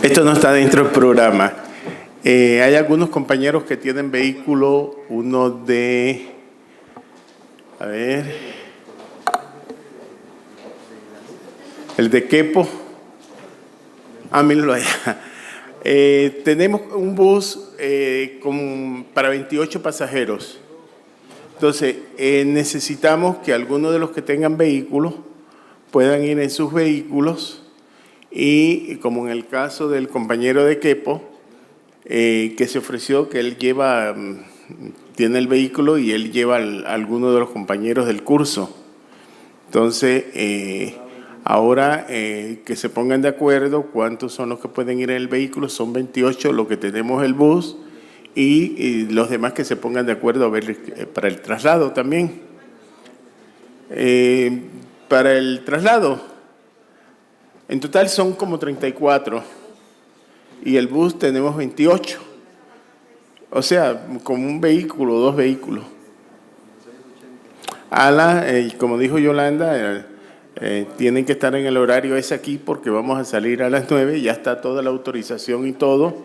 Esto no está dentro del programa. Hay algunos compañeros que tienen vehículo, uno de... A ver... El de Quepo. Míralo allá. Tenemos un bus para 28 pasajeros. Entonces, necesitamos que algunos de los que tengan vehículos puedan ir en sus vehículos y, como en el caso del compañero de Quepo, que se ofreció que él tiene el vehículo y él lleva a alguno de los compañeros del curso. Entonces, ahora que se pongan de acuerdo cuántos son los que pueden ir en el vehículo, son 28 lo que tenemos el bus y los demás que se pongan de acuerdo a ver para el traslado también. Para el traslado, en total son como 34 y el bus tenemos 28. O sea, como un vehículo, dos vehículos. Como dijo Yolanda, tienen que estar en el horario ese aquí porque vamos a salir a las 9. Ya está toda la autorización y todo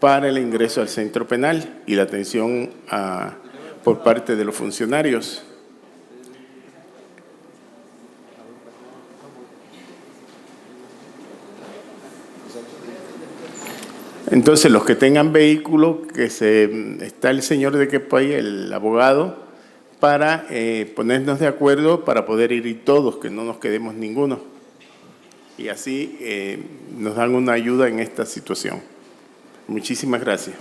para el ingreso al centro penal y la atención por parte de los funcionarios. Entonces, los que tengan vehículo, está el señor de Quepo ahí, el abogado, para ponernos de acuerdo para poder ir todos, que no nos quedemos ninguno. Y así nos dan una ayuda en esta situación. Muchísimas gracias.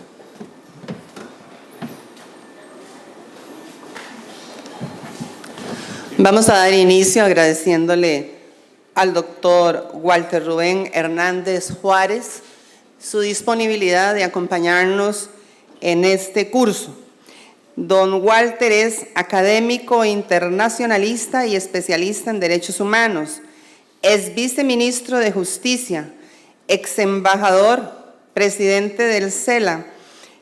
Vamos a dar inicio agradeciéndole al doctor Walter Rubén Hernández Juárez su disponibilidad de acompañarnos en este curso. Don Walter es académico internacionalista y especialista en derechos humanos. Es viceministro de Justicia, ex embajador, presidente del CELA,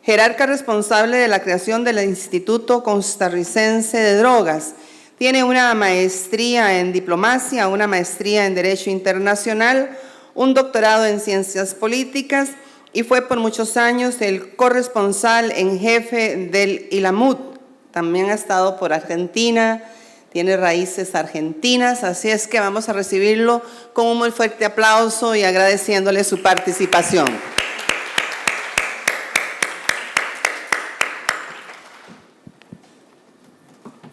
jerarca responsable de la creación del Instituto Costarricense de Drogas. Tiene una maestría en diplomacia, una maestría en Derecho Internacional, un doctorado en Ciencias Políticas y fue por muchos años el corresponsal en jefe del ILAMUD. También ha estado por Argentina, tiene raíces argentinas, así es que vamos a recibirlo con un muy fuerte aplauso y agradeciéndole su participación.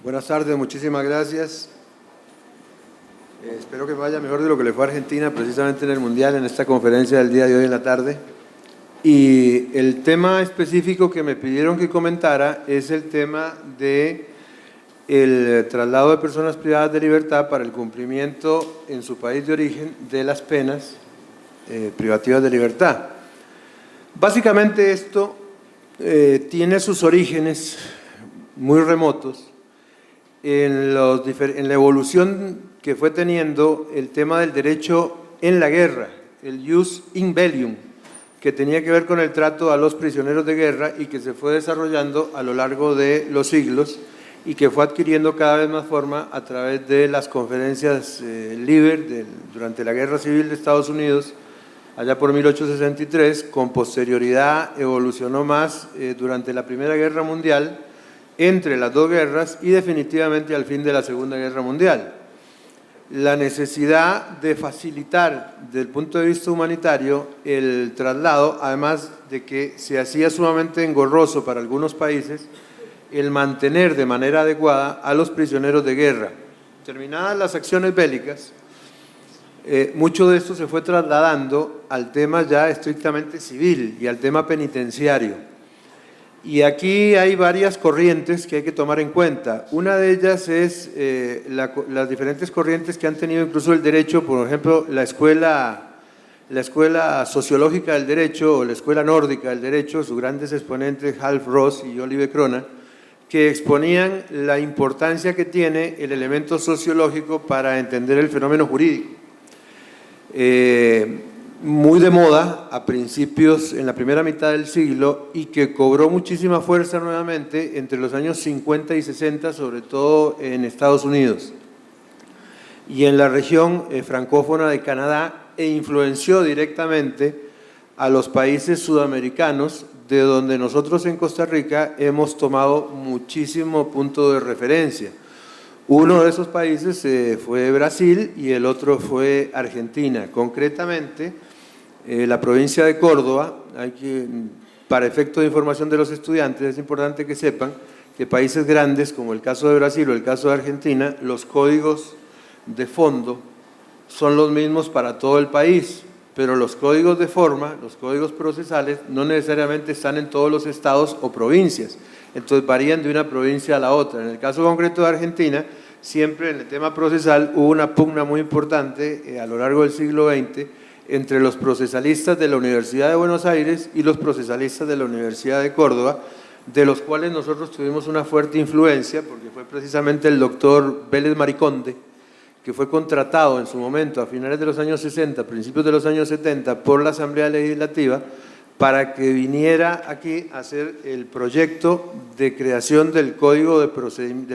Buenas tardes, muchísimas gracias. Espero que vaya mejor de lo que le fue a Argentina precisamente en el Mundial, en esta conferencia del día de hoy en la tarde. Y el tema específico que me pidieron que comentara es el tema de el traslado de personas privadas de libertad para el cumplimiento en su país de origen de las penas privativas de libertad. Básicamente esto tiene sus orígenes muy remotos en la evolución que fue teniendo el tema del derecho en la guerra, el jus in bellium, que tenía que ver con el trato a los prisioneros de guerra y que se fue desarrollando a lo largo de los siglos y que fue adquiriendo cada vez más forma a través de las conferencias Liber durante la Guerra Civil de Estados Unidos, allá por 1863, con posterioridad evolucionó más durante la Primera Guerra Mundial, entre las dos guerras y definitivamente al fin de la Segunda Guerra Mundial. La necesidad de facilitar desde el punto de vista humanitario el traslado, además de que se hacía sumamente engorroso para algunos países el mantener de manera adecuada a los prisioneros de guerra. Terminadas las acciones bélicas, mucho de esto se fue trasladando al tema ya estrictamente civil y al tema penitenciario. Y aquí hay varias corrientes que hay que tomar en cuenta. Una de ellas es las diferentes corrientes que han tenido incluso el derecho, por ejemplo, la escuela sociológica del derecho o la escuela nórdica del derecho, sus grandes exponentes Half Ross y Oliver Crona, que exponían la importancia que tiene el elemento sociológico para entender el fenómeno jurídico. Muy de moda a principios, en la primera mitad del siglo, y que cobró muchísima fuerza nuevamente entre los años 50 y 60, sobre todo en Estados Unidos y en la región francófona de Canadá, e influenció directamente a los países sudamericanos, de donde nosotros en Costa Rica hemos tomado muchísimo punto de referencia. Uno de esos países fue Brasil y el otro fue Argentina. Concretamente, la provincia de Córdoba, para efecto de información de los estudiantes, es importante que sepan que países grandes, como el caso de Brasil o el caso de Argentina, los códigos de fondo son los mismos para todo el país, pero los códigos de forma, los códigos procesales, no necesariamente están en todos los estados o provincias. Entonces varían de una provincia a la otra. En el caso concreto de Argentina, siempre en el tema procesal hubo una pugna muy importante a lo largo del siglo XX entre los procesalistas de la Universidad de Buenos Aires y los procesalistas de la Universidad de Córdoba, de los cuales nosotros tuvimos una fuerte influencia, porque fue precisamente el doctor Vélez Mariconde, que fue contratado en su momento a finales de los años 60, principios de los años 70, por la Asamblea Legislativa, para que viniera aquí a hacer el proyecto de creación del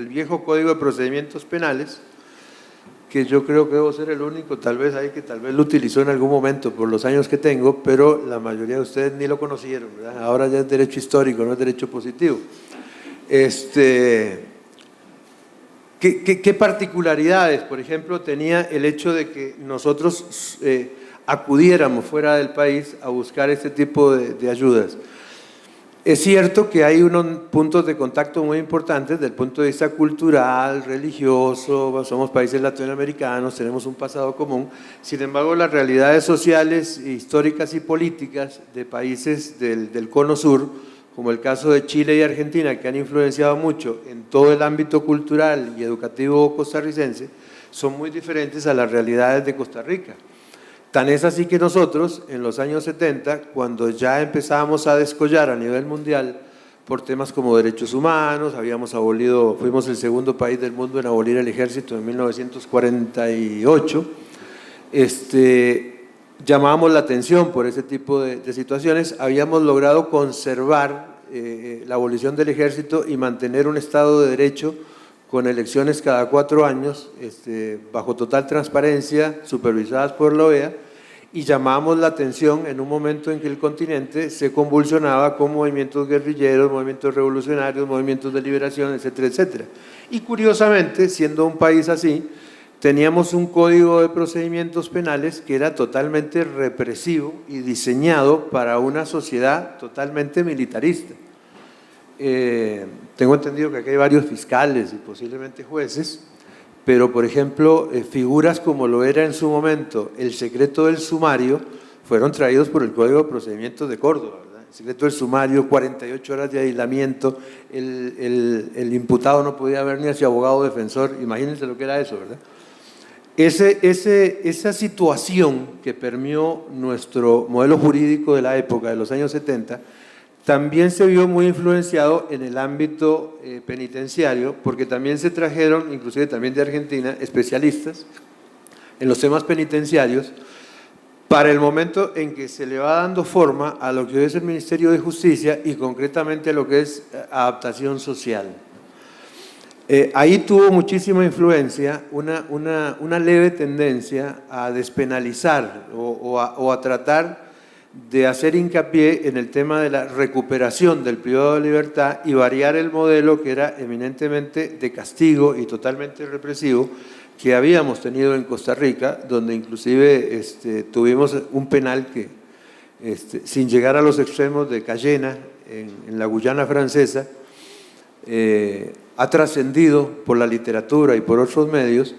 viejo Código de Procedimientos Penales, que yo creo que debo ser el único, tal vez lo utilizó en algún momento por los años que tengo, pero la mayoría de ustedes ni lo conocieron, ¿verdad? Ahora ya es derecho histórico, no es derecho positivo. ¿Qué particularidades, por ejemplo, tenía el hecho de que nosotros acudiéramos fuera del país a buscar este tipo de ayudas? Es cierto que hay unos puntos de contacto muy importantes desde el punto de vista cultural, religioso, somos países latinoamericanos, tenemos un pasado común. Sin embargo, las realidades sociales, históricas y políticas de países del Cono Sur, como el caso de Chile y Argentina, que han influenciado mucho en todo el ámbito cultural y educativo costarricense, son muy diferentes a las realidades de Costa Rica. Tan es así que nosotros, en los años 70, cuando ya empezábamos a descollar a nivel mundial por temas como derechos humanos, fuimos el segundo país del mundo en abolir el ejército en 1948, llamábamos la atención por ese tipo de situaciones. Habíamos logrado conservar la abolición del ejército y mantener un Estado de Derecho con elecciones cada 4 años, bajo total transparencia, supervisadas por la OEA, y llamamos la atención en un momento en que el continente se convulsionaba con movimientos guerrilleros, movimientos revolucionarios, movimientos de liberación, etcétera, etcétera. Y curiosamente, siendo un país así, teníamos un código de procedimientos penales que era totalmente represivo y diseñado para una sociedad totalmente militarista. Tengo entendido que aquí hay varios fiscales y posiblemente jueces, pero por ejemplo figuras como lo era en su momento el secreto del sumario fueron traídos por el Código de Procedimientos de Córdoba, ¿verdad? El secreto del sumario, 48 horas de aislamiento, el imputado no podía ver ni a su abogado defensor, imagínense lo que era eso, ¿verdad? Esa situación que permeó nuestro modelo jurídico de la época, de los años 70, también se vio muy influenciado en el ámbito penitenciario, porque también se trajeron, inclusive también de Argentina, especialistas en los temas penitenciarios, para el momento en que se le va dando forma a lo que es el Ministerio de Justicia y concretamente a lo que es adaptación social. Ahí tuvo muchísima influencia una leve tendencia a despenalizar o a tratar de hacer hincapié en el tema de la recuperación del privado de libertad y variar el modelo que era eminentemente de castigo y totalmente represivo que habíamos tenido en Costa Rica, donde inclusive tuvimos un penal que, sin llegar a los extremos de Cayena, en la Guyana francesa, ha trascendido por la literatura y por otros medios,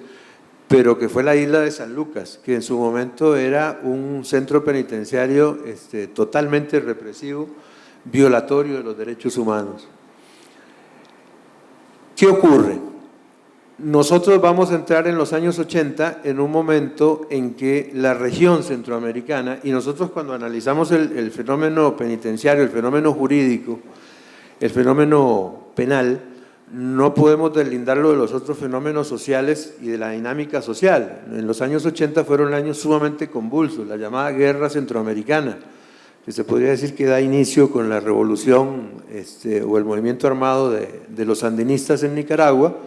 pero que fue la isla de San Lucas, que en su momento era un centro penitenciario totalmente represivo, violatorio de los derechos humanos. ¿Qué ocurre? Nosotros vamos a entrar en los años 80 en un momento en que la región centroamericana, y nosotros cuando analizamos el fenómeno penitenciario, el fenómeno jurídico, el fenómeno penal, no podemos deslindarlo de los otros fenómenos sociales y de la dinámica social. En los años 80 fueron años sumamente convulsos, la llamada Guerra Centroamericana, que se podría decir que da inicio con la revolución o el movimiento armado de los sandinistas en Nicaragua.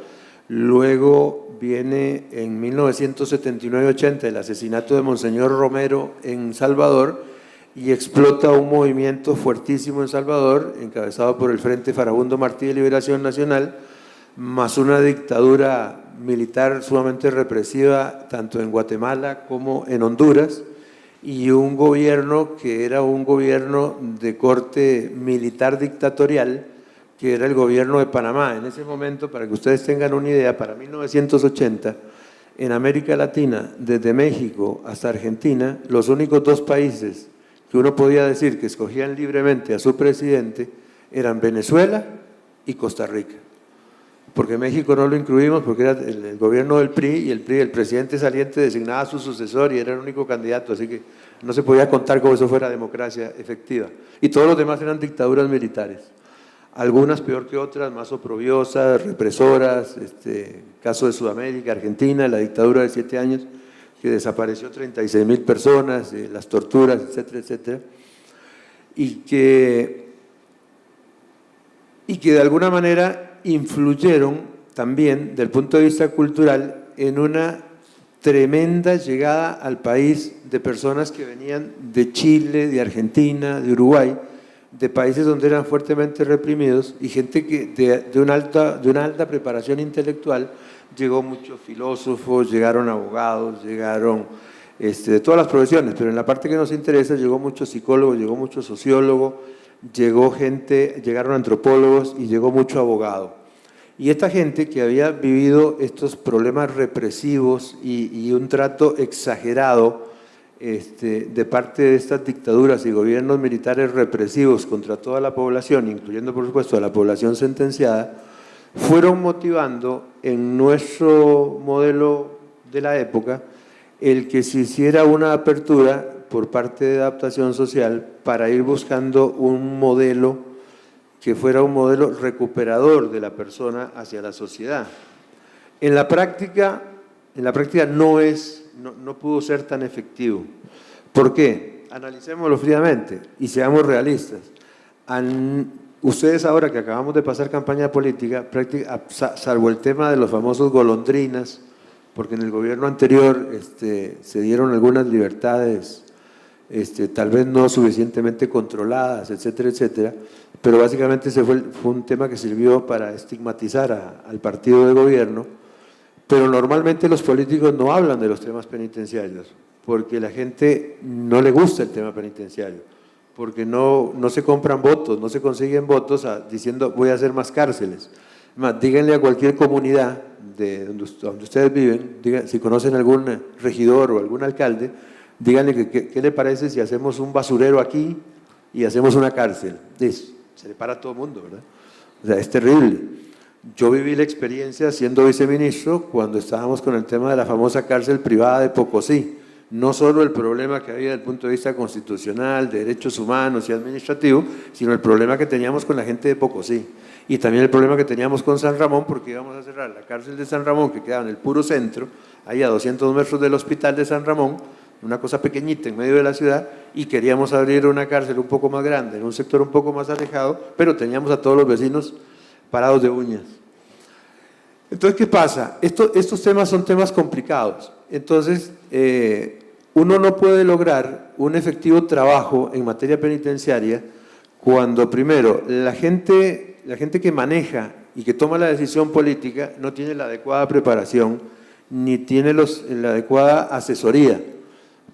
Luego viene en 1979-80 el asesinato de Monseñor Romero en Salvador, y explota un movimiento fuertísimo en Salvador, encabezado por el Frente Farabundo Martí de Liberación Nacional, más una dictadura militar sumamente represiva, tanto en Guatemala como en Honduras, y un gobierno que era un gobierno de corte militar dictatorial, que era el gobierno de Panamá. En ese momento, para que ustedes tengan una idea, para 1980, en América Latina, desde México hasta Argentina, los únicos dos países que uno podía decir que escogían libremente a su presidente eran Venezuela y Costa Rica. Porque México no lo incluimos porque era el gobierno del PRI, y el presidente saliente designaba a su sucesor y era el único candidato, así que no se podía contar como eso fuera democracia efectiva. Y todos los demás eran dictaduras militares, algunas peor que otras, más oprobiosas, represoras, caso de Sudamérica, Argentina, la dictadura de 7 años, que desapareció 36,000 personas, las torturas, etcétera, etcétera, y que de alguna manera influyeron también, desde el punto de vista cultural, en una tremenda llegada al país de personas que venían de Chile, de Argentina, de Uruguay, de países donde eran fuertemente reprimidos, y gente que de una alta preparación intelectual. Llegó muchos filósofos, llegaron abogados, llegaron de todas las profesiones, pero en la parte que nos interesa llegó mucho psicólogo, llegó mucho sociólogo, llegaron antropólogos y llegó mucho abogado. Y esta gente que había vivido estos problemas represivos y un trato exagerado de parte de estas dictaduras y gobiernos militares represivos contra toda la población, incluyendo por supuesto a la población sentenciada, fueron motivando en nuestro modelo de la época el que se hiciera una apertura por parte de adaptación social para ir buscando un modelo que fuera un modelo recuperador de la persona hacia la sociedad. En la práctica no pudo ser tan efectivo. ¿Por qué? Analicémoslo fríamente y seamos realistas. Ustedes ahora que acabamos de pasar campaña política, salvo el tema de los famosos golondrinas, porque en el gobierno anterior se dieron algunas libertades, tal vez no suficientemente controladas, etcétera, etcétera, pero básicamente fue un tema que sirvió para estigmatizar al partido de gobierno. Pero normalmente los políticos no hablan de los temas penitenciarios, porque la gente no le gusta el tema penitenciario, porque no se compran votos, no se consiguen votos diciendo voy a hacer más cárceles. Más, díganle a cualquier comunidad de donde ustedes viven, si conocen algún regidor o algún alcalde, díganle qué le parece si hacemos un basurero aquí y hacemos una cárcel. Se le para a todo el mundo, ¿verdad? O sea, es terrible. Yo viví la experiencia siendo viceministro cuando estábamos con el tema de la famosa cárcel privada de Pocosí. No solo el problema que había desde el punto de vista constitucional, de derechos humanos y administrativo, sino el problema que teníamos con la gente de Pocosí. Y también el problema que teníamos con San Ramón, porque íbamos a cerrar la cárcel de San Ramón, que quedaba en el puro centro, ahí a 200 metros del hospital de San Ramón, una cosa pequeñita en medio de la ciudad, y queríamos abrir una cárcel un poco más grande, en un sector un poco más alejado, pero teníamos a todos los vecinos parados de uñas. Entonces, ¿qué pasa? Estos temas son temas complicados. Entonces, uno no puede lograr un efectivo trabajo en materia penitenciaria cuando, primero, la gente que maneja y que toma la decisión política no tiene la adecuada preparación ni tiene la adecuada asesoría,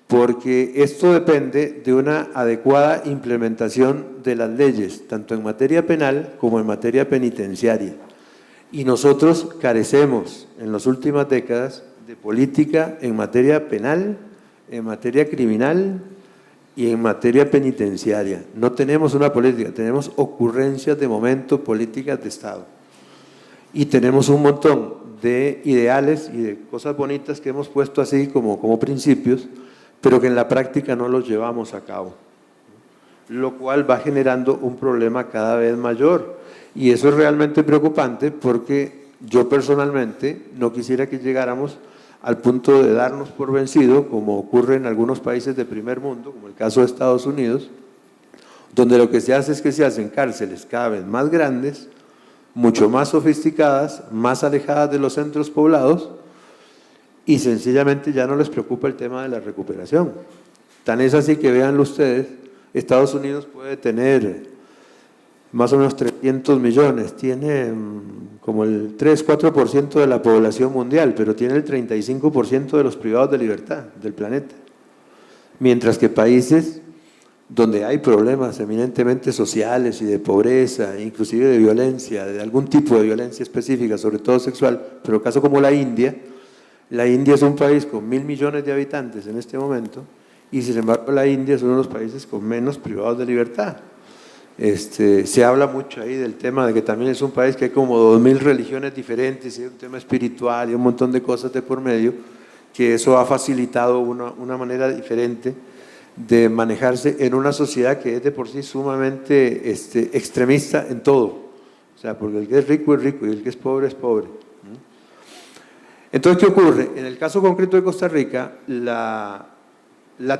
porque esto depende de una adecuada implementación de las leyes, tanto en materia penal como en materia penitenciaria. Y nosotros carecemos en las últimas décadas de política en materia penal, en materia criminal y en materia penitenciaria. No tenemos una política, tenemos ocurrencias de momento, políticas de Estado. Y tenemos un montón de ideales y de cosas bonitas que hemos puesto así como principios, pero que en la práctica no los llevamos a cabo, lo cual va generando un problema cada vez mayor. Y eso es realmente preocupante porque yo personalmente no quisiera que llegáramos al punto de darnos por vencido, como ocurre en algunos países de primer mundo, como el caso de Estados Unidos, donde lo que se hace es que se hacen cárceles cada vez más grandes, mucho más sofisticadas, más alejadas de los centros poblados, y sencillamente ya no les preocupa el tema de la recuperación. Tan es así que véanlo ustedes, Estados Unidos puede tener más o menos 300 millones, tiene como el 3-4% de la población mundial, pero tiene el 35% de los privados de libertad del planeta. Mientras que países donde hay problemas eminentemente sociales y de pobreza, inclusive de violencia, de algún tipo de violencia específica, sobre todo sexual, pero el caso como la India es un país con 1.000 millones de habitantes en este momento, y sin embargo la India es uno de los países con menos privados de libertad. Se habla mucho ahí del tema de que también es un país que hay como 2.000 religiones diferentes, y hay un tema espiritual y un montón de cosas de por medio, que eso ha facilitado una manera diferente de manejarse en una sociedad que es de por sí sumamente extremista en todo. O sea, porque el que es rico y el que es pobre es pobre. Entonces, ¿qué ocurre? En el caso concreto de Costa Rica, la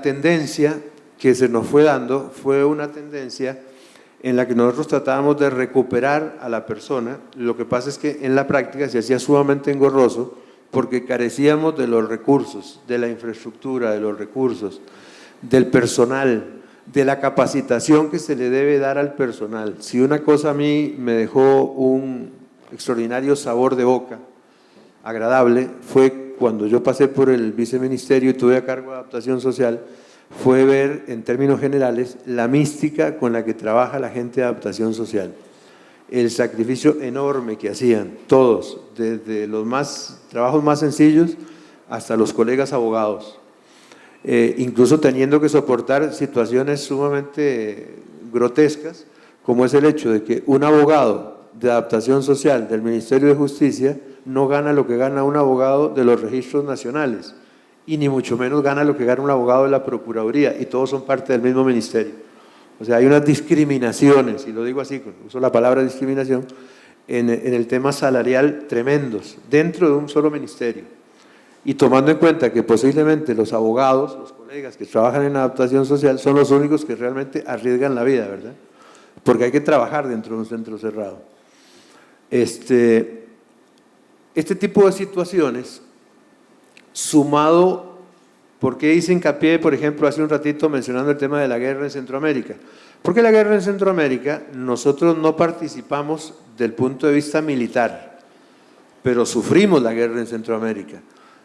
tendencia que se nos fue dando fue una tendencia en la que nosotros tratábamos de recuperar a la persona. Lo que pasa es que en la práctica se hacía sumamente engorroso porque carecíamos de los recursos, de la infraestructura, de los recursos, del personal, de la capacitación que se le debe dar al personal. Si una cosa a mí me dejó un extraordinario sabor de boca, agradable, fue cuando yo pasé por el viceministerio y tuve a cargo de adaptación social, fue ver en términos generales la mística con la que trabaja la gente de adaptación social. El sacrificio enorme que hacían todos, desde los trabajos más sencillos hasta los colegas abogados. Incluso teniendo que soportar situaciones sumamente grotescas, como es el hecho de que un abogado de adaptación social del Ministerio de Justicia no gana lo que gana un abogado de los registros nacionales, y ni mucho menos gana lo que gana un abogado de la Procuraduría, y todos son parte del mismo ministerio. O sea, hay unas discriminaciones, y lo digo así, uso la palabra discriminación, en el tema salarial tremendos, dentro de un solo ministerio. Y tomando en cuenta que posiblemente los abogados, los colegas que trabajan en adaptación social, son los únicos que realmente arriesgan la vida, ¿verdad? Porque hay que trabajar dentro de un centro cerrado. Este tipo de situaciones, sumado, ¿por qué hice hincapié, por ejemplo, hace un ratito mencionando el tema de la guerra en Centroamérica? Porque la guerra en Centroamérica, nosotros no participamos del punto de vista militar, pero sufrimos la guerra en Centroamérica.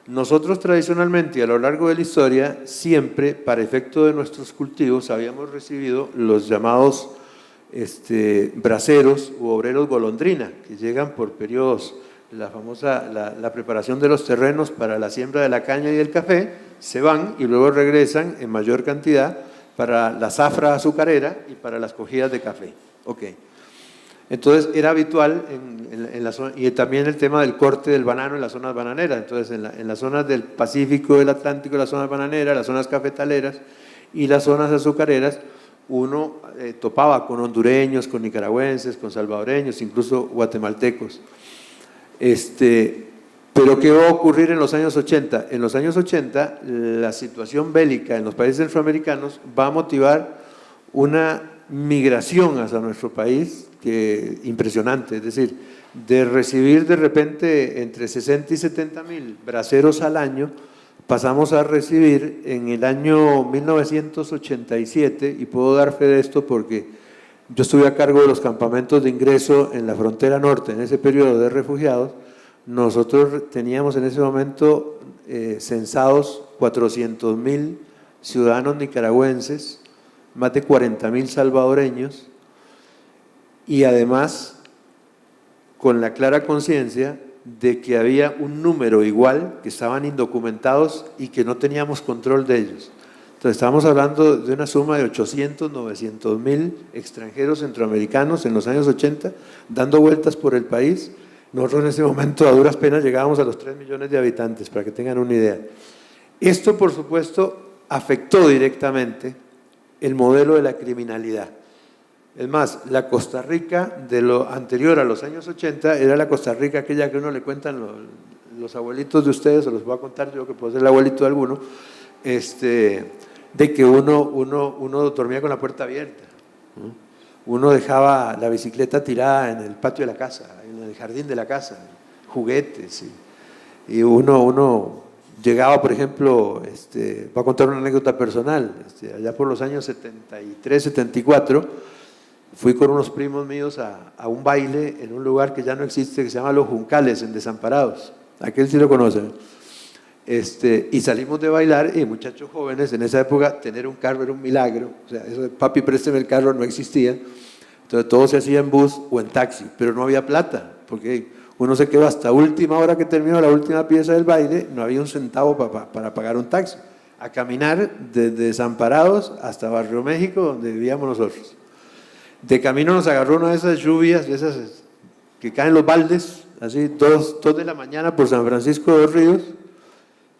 Nosotros tradicionalmente y a lo largo de la historia, siempre, para efecto de nuestros cultivos, habíamos recibido los llamados braceros u obreros golondrina, que llegan por periodos, la preparación de los terrenos para la siembra de la caña y el café, se van y luego regresan en mayor cantidad para la zafra azucarera y para las cogidas de café. Okay. Entonces era habitual en la zona, y también el tema del corte del banano en las zonas bananeras. Entonces en las zonas del Pacífico, del Atlántico, las zonas bananeras, las zonas cafetaleras y las zonas azucareras, uno topaba con hondureños, con nicaragüenses, con salvadoreños, incluso guatemaltecos. Pero ¿qué va a ocurrir en los años 80? En los años 80 la situación bélica en los países centroamericanos va a motivar una migración hacia nuestro país que impresionante, es decir, de recibir de repente entre 60 y 70 mil braceros al año, pasamos a recibir en el año 1987, y puedo dar fe de esto porque yo estuve a cargo de los campamentos de ingreso en la frontera norte, en ese periodo de refugiados. Nosotros teníamos en ese momento censados 400.000 ciudadanos nicaragüenses, más de 40.000 salvadoreños, y además con la clara conciencia de que había un número igual que estaban indocumentados y que no teníamos control de ellos. Entonces estábamos hablando de una suma de 800, 900.000 extranjeros centroamericanos en los años 80 dando vueltas por el país. Nosotros en ese momento a duras penas llegábamos a los 3 millones de habitantes, para que tengan una idea. Esto, por supuesto, afectó directamente el modelo de la criminalidad. Es más, la Costa Rica de lo anterior a los años 80 era la Costa Rica aquella que uno le cuentan los abuelitos de ustedes, o los voy a contar yo que puedo ser el abuelito de alguno, de que uno dormía con la puerta abierta, ¿no? Uno dejaba la bicicleta tirada en el patio de la casa, en el jardín de la casa, juguetes, y uno llegaba, por ejemplo, voy a contar una anécdota personal, allá por los años 73, 74, fui con unos primos míos a un baile en un lugar que ya no existe, que se llama Los Juncales, en Desamparados. Aquel sí lo conocen. Y salimos de bailar y muchachos jóvenes, en esa época tener un carro era un milagro, o sea, eso de papi présteme el carro no existía, entonces todo se hacía en bus o en taxi, pero no había plata, porque uno se quedó hasta última hora que terminó la última pieza del baile, no había un centavo para pagar un taxi, a caminar desde Desamparados hasta Barrio México, donde vivíamos nosotros. De camino nos agarró una de esas lluvias, de esas que caen los baldes, así, 2 de la mañana por San Francisco de los Ríos.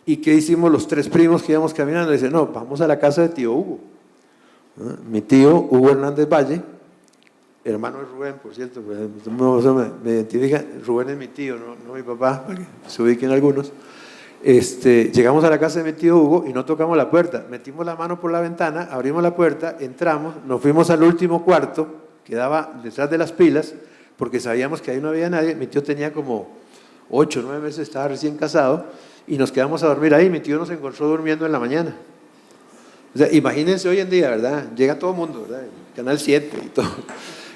¿Y qué hicimos los 3 primos que íbamos caminando? Dice, no, vamos a la casa de tío Hugo. Mi tío, Hugo Hernández Valle, hermano de Rubén, por cierto, me identifica, Rubén es mi tío, no mi papá, para que se ubiquen algunos. Llegamos a la casa de mi tío Hugo y no tocamos la puerta, metimos la mano por la ventana, abrimos la puerta, entramos, nos fuimos al último cuarto, que daba detrás de las pilas, porque sabíamos que ahí no había nadie. Mi tío tenía como 8 o 9 meses, estaba recién casado, y nos quedamos a dormir ahí. Mi tío nos encontró durmiendo en la mañana. O sea, imagínense hoy en día, ¿verdad? Llega todo el mundo, ¿verdad? El Canal 7 y todo.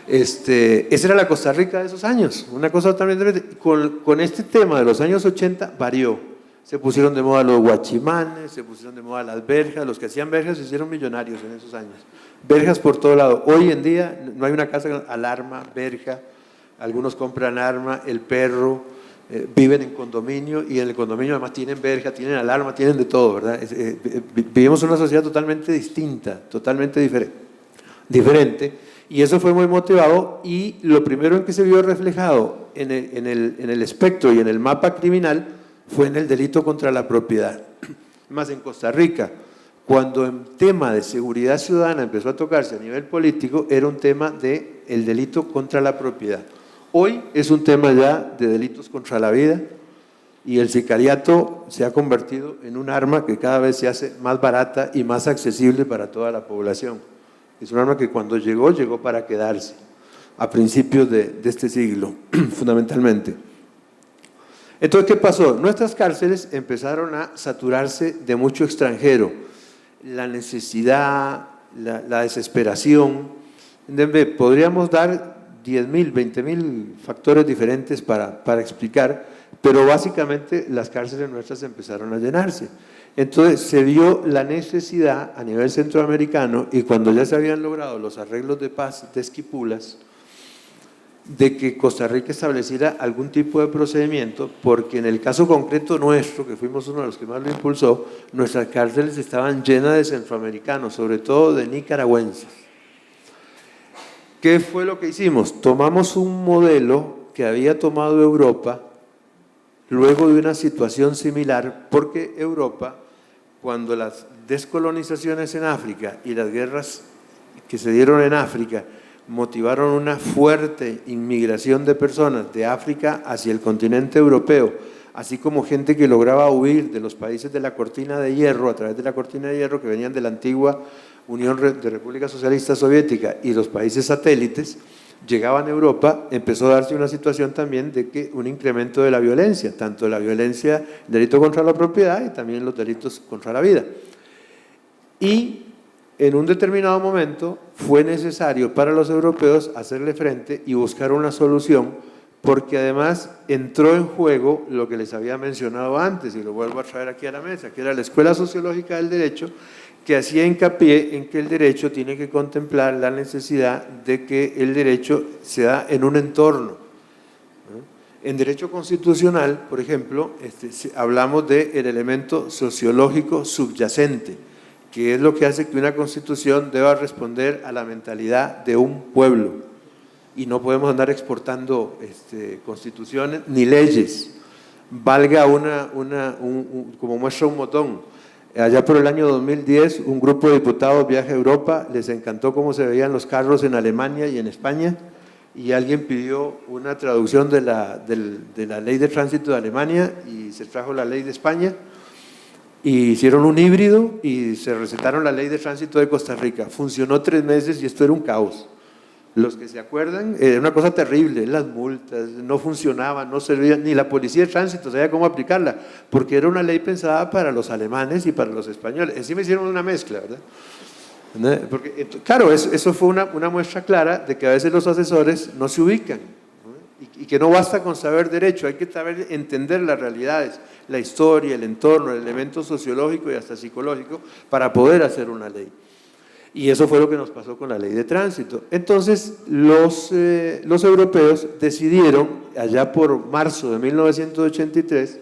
Esa era la Costa Rica de esos años, una cosa totalmente diferente. Con este tema de los años 80 varió. Se pusieron de moda los guachimanes, se pusieron de moda las verjas, los que hacían verjas se hicieron millonarios en esos años. Verjas por todo lado. Hoy en día no hay una casa con alarma, verja, algunos compran arma, el perro. Viven en condominio y en el condominio además tienen verja, tienen alarma, tienen de todo, ¿verdad? Vivimos una sociedad totalmente distinta, totalmente diferente, y eso fue muy motivado, y lo primero en que se vio reflejado en el espectro y en el mapa criminal fue en el delito contra la propiedad. Más en Costa Rica, cuando el tema de seguridad ciudadana empezó a tocarse a nivel político, era un tema del delito contra la propiedad. Hoy es un tema ya de delitos contra la vida, y el sicariato se ha convertido en un arma que cada vez se hace más barata y más accesible para toda la población. Es un arma que cuando llegó para quedarse, a principios de este siglo, fundamentalmente. Entonces, ¿qué pasó? Nuestras cárceles empezaron a saturarse de mucho extranjero. La necesidad, la desesperación. Podríamos dar 10.000, 20.000 factores diferentes para explicar, pero básicamente las cárceles nuestras empezaron a llenarse. Entonces se vio la necesidad a nivel centroamericano, y cuando ya se habían logrado los arreglos de paz de Esquipulas, de que Costa Rica estableciera algún tipo de procedimiento, porque en el caso concreto nuestro, que fuimos uno de los que más lo impulsó, nuestras cárceles estaban llenas de centroamericanos, sobre todo de nicaragüenses. ¿Qué fue lo que hicimos? Tomamos un modelo que había tomado Europa luego de una situación similar, porque Europa, cuando las descolonizaciones en África y las guerras que se dieron en África motivaron una fuerte inmigración de personas de África hacia el continente europeo, así como gente que lograba huir de los países de la cortina de hierro, a través de la cortina de hierro, que venían de la antigua Unión de República Socialista Soviética y los países satélites, llegaban a Europa. Empezó a darse una situación también de que un incremento de la violencia, tanto la violencia, el delito contra la propiedad y también los delitos contra la vida. Y en un determinado momento fue necesario para los europeos hacerle frente y buscar una solución, porque además entró en juego lo que les había mencionado antes, y lo vuelvo a traer aquí a la mesa, que era la Escuela Sociológica del Derecho, que hacía hincapié en que el derecho tiene que contemplar la necesidad de que el derecho se da en un entorno. En derecho constitucional, por ejemplo, hablamos del elemento sociológico subyacente, que es lo que hace que una constitución deba responder a la mentalidad de un pueblo, y no podemos andar exportando constituciones ni leyes. Valga como muestra un botón. Allá por el año 2010, un grupo de diputados viaja a Europa, les encantó cómo se veían los carros en Alemania y en España, y alguien pidió una traducción de la ley de tránsito de Alemania, y se trajo la ley de España, y hicieron un híbrido y se recetaron la ley de tránsito de Costa Rica. Funcionó 3 meses y esto era un caos. Los que se acuerdan, era una cosa terrible, las multas no funcionaban, no servían, ni la policía de tránsito sabía cómo aplicarla, porque era una ley pensada para los alemanes y para los españoles. Encima hicieron una mezcla, ¿verdad? Porque, claro, eso fue una muestra clara de que a veces los asesores no se ubican, ¿no? Y que no basta con saber derecho, hay que saber entender las realidades, la historia, el entorno, el elemento sociológico y hasta psicológico para poder hacer una ley. Y eso fue lo que nos pasó con la ley de tránsito. Entonces, los europeos decidieron, allá por marzo de 1983,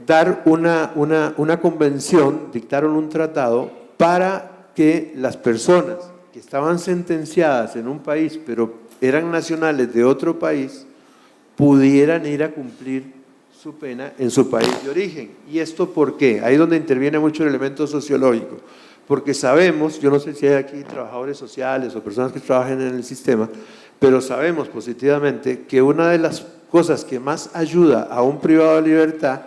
dar una convención, dictaron un tratado para que las personas que estaban sentenciadas en un país, pero eran nacionales de otro país, pudieran ir a cumplir su pena en su país de origen. ¿Y esto por qué? Ahí es donde interviene mucho el elemento sociológico. Porque sabemos, yo no sé si hay aquí trabajadores sociales o personas que trabajen en el sistema, pero sabemos positivamente que una de las cosas que más ayuda a un privado de libertad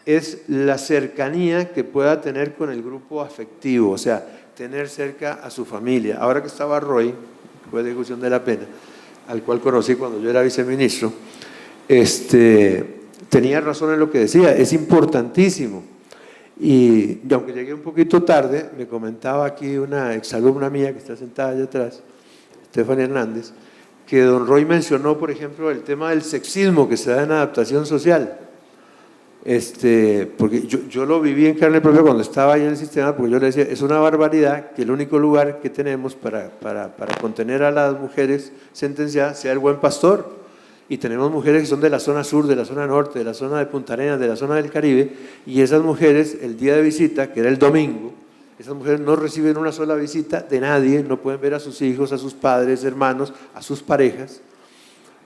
es la cercanía que pueda tener con el grupo afectivo, o sea, tener cerca a su familia. Ahora que estaba Roy, juez de ejecución de la pena, al cual conocí cuando yo era viceministro, tenía razón en lo que decía, es importantísimo. Y aunque llegué un poquito tarde, me comentaba aquí una exalumna mía que está sentada allá atrás, Stephanie Hernández, que don Roy mencionó, por ejemplo, el tema del sexismo que se da en adaptación social. Porque yo lo viví en carne propia cuando estaba ahí en el sistema, porque yo le decía, es una barbaridad que el único lugar que tenemos para contener a las mujeres sentenciadas sea el Buen Pastor. Y tenemos mujeres que son de la zona sur, de la zona norte, de la zona de Punta Arenas, de la zona del Caribe, y esas mujeres, el día de visita, que era el domingo, esas mujeres no reciben una sola visita de nadie, no pueden ver a sus hijos, a sus padres, hermanos, a sus parejas,